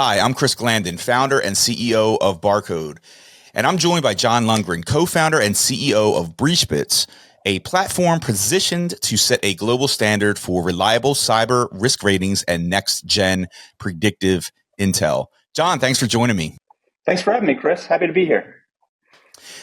Hi, I'm Chris Glanden, founder and CEO of Barcode, and I'm joined by John Lundgren, co-founder and CEO of BreachBits, a platform positioned to set a global standard for reliable cyber risk ratings and next-gen predictive intel. John, thanks for joining me. Thanks for having me, Chris. Happy to be here.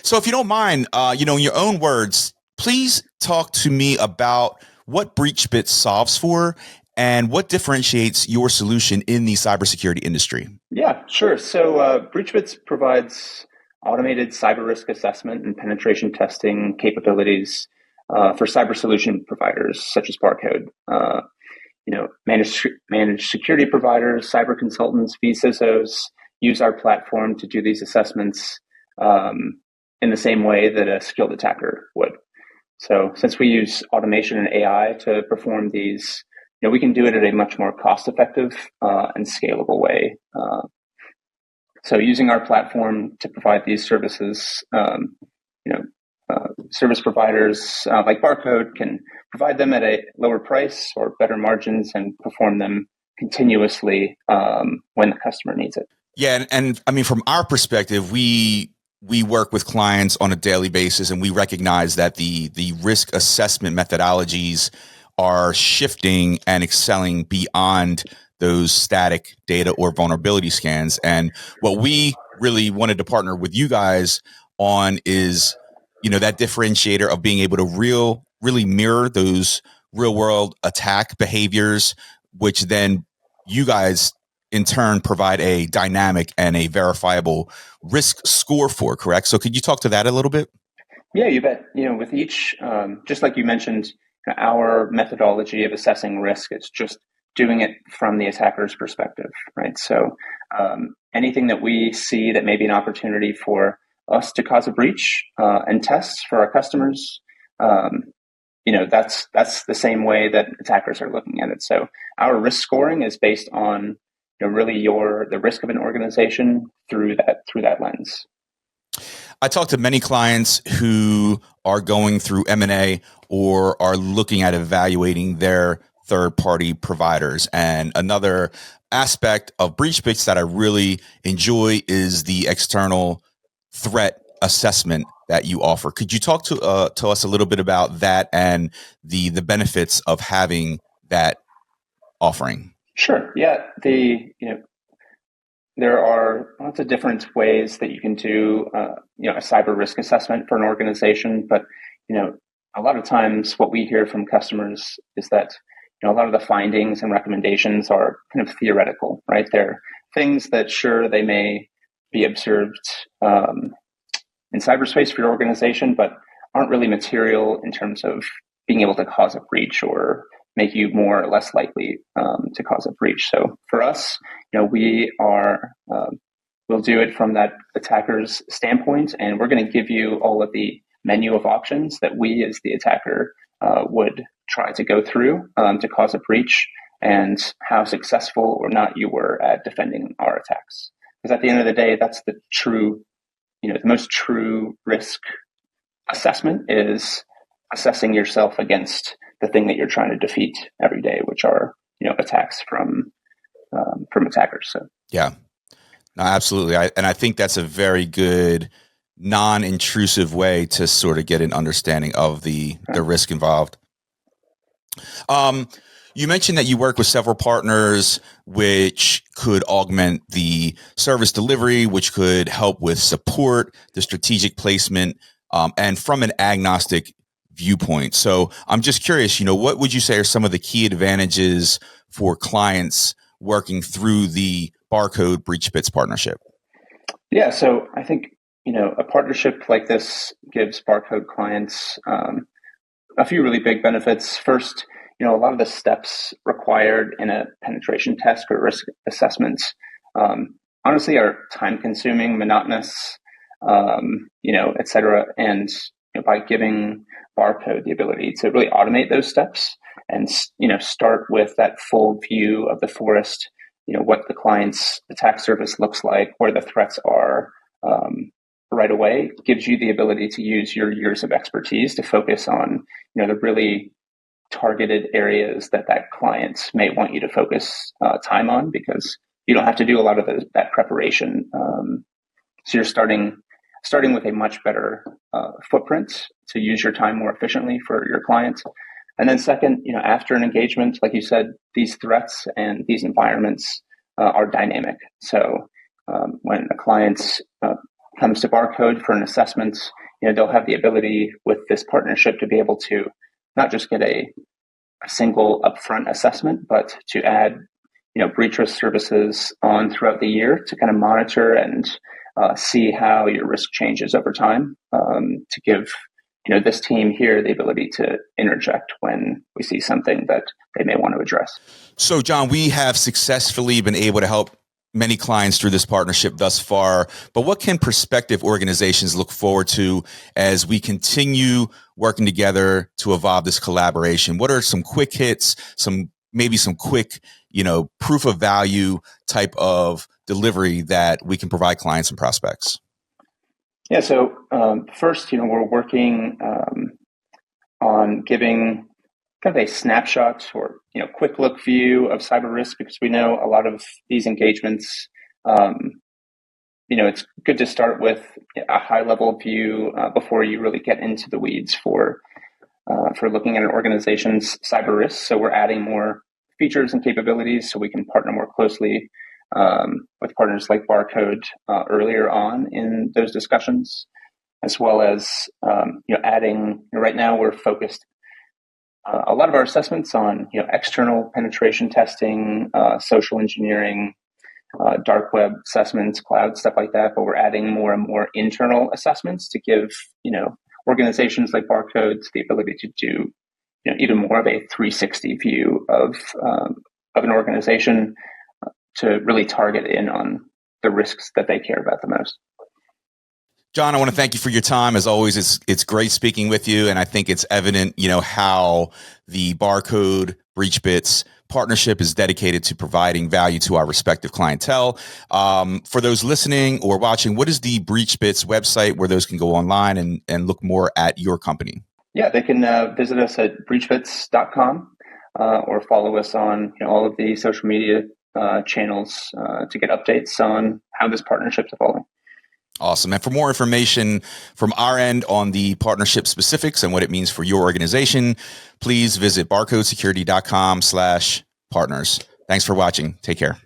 So if you don't mind, in your own words, please talk to me about what BreachBits solves for and what differentiates your solution in the cybersecurity industry. Yeah, sure. So BreachBits provides automated cyber risk assessment and penetration testing capabilities for cyber solution providers such as Barcode. Managed security providers, cyber consultants, vCISOs use our platform to do these assessments in the same way that a skilled attacker would. So since we use automation and AI to perform these, we can do it at a much more cost-effective and scalable way. So using our platform to provide these services, service providers like Barcode can provide them at a lower price or better margins and perform them continuously when the customer needs it. Yeah, and I mean, from our perspective, we work with clients on a daily basis, and we recognize that the risk assessment methodologies are shifting and excelling beyond those static data or vulnerability scans. And what we really wanted to partner with you guys on is, that differentiator of being able to really mirror those real world attack behaviors, which then you guys in turn provide a dynamic and a verifiable risk score for, correct? So could you talk to that a little bit? Yeah, you bet. With each, just like you mentioned, our methodology of assessing risk is just doing it from the attacker's perspective, right? So anything that we see that may be an opportunity for us to cause a breach and tests for our customers, that's the same way that attackers are looking at it. So our risk scoring is based on really the risk of an organization through that lens. I talk to many clients who are going through M&A or are looking at evaluating their third-party providers. And another aspect of BreachBits that I really enjoy is the external threat assessment that you offer. Could you talk to us a little bit about that and the benefits of having that offering? Sure. Yeah. There are lots of different ways that you can do, a cyber risk assessment for an organization. But, a lot of times what we hear from customers is that, a lot of the findings and recommendations are kind of theoretical, right? They're things that, sure, they may be observed in cyberspace for your organization, but aren't really material in terms of being able to cause a breach or make you more or less likely to cause a breach. So for us, we'll do it from that attacker's standpoint, and we're going to give you all of the menu of options that we as the attacker would try to go through to cause a breach, and how successful or not you were at defending our attacks. Because at the end of the day, that's the most true risk assessment is assessing yourself against the thing that you're trying to defeat every day, which are attacks from attackers. So yeah, no, absolutely. I think that's a very good non-intrusive way to sort of get an understanding of the risk involved. You mentioned that you work with several partners, which could augment the service delivery, which could help with support, the strategic placement, and from an agnostic viewpoint. So I'm just curious, what would you say are some of the key advantages for clients working through the Barcode BreachBits partnership? Yeah, so I think, a partnership like this gives Barcode clients a few really big benefits. First, a lot of the steps required in a penetration test or risk assessment, honestly, are time-consuming, monotonous, et cetera. And by giving Barcode the ability to really automate those steps and start with that full view of the forest, what the client's attack surface looks like, where the threats are, right away, gives you the ability to use your years of expertise to focus on the really targeted areas that client may want you to focus time on, because you don't have to do a lot of that preparation. So you're starting with a much better footprint to use your time more efficiently for your client. And then second, after an engagement, like you said, these threats and these environments are dynamic. So when a client comes to Barcode for an assessment, they'll have the ability with this partnership to be able to not just get a single upfront assessment, but to add breach risk services on throughout the year to kind of monitor and see how your risk changes over time, to give this team here the ability to interject when we see something that they may want to address. So, John, we have successfully been able to help many clients through this partnership thus far, but what can prospective organizations look forward to as we continue working together to evolve this collaboration? What are some quick hits, maybe some quick, proof of value type of delivery that we can provide clients and prospects? Yeah. So first, we're working on giving kind of a snapshot or quick look view of cyber risk, because we know a lot of these engagements. It's good to start with a high level view before you really get into the weeds for looking at an organization's cyber risk. So we're adding more features and capabilities so we can partner more closely with partners like Barcode earlier on in those discussions, as well as adding. Right now, we're focused a lot of our assessments on external penetration testing, social engineering, dark web assessments, cloud stuff like that. But we're adding more and more internal assessments to give organizations like Barcode the ability to do even more of a 360 view of an organization, to really target in on the risks that they care about the most. John, I want to thank you for your time. As always, it's great speaking with you. And I think it's evident, how the Barcode BreachBits partnership is dedicated to providing value to our respective clientele. For those listening or watching, what is the BreachBits website where those can go online and look more at your company? Yeah, they can visit us at breachbits.com or follow us on all of the social media channels to get updates on how this partnership's evolving. Awesome. And for more information from our end on the partnership specifics and what it means for your organization, please visit barcodesecurity.com/partners. Thanks for watching. Take care.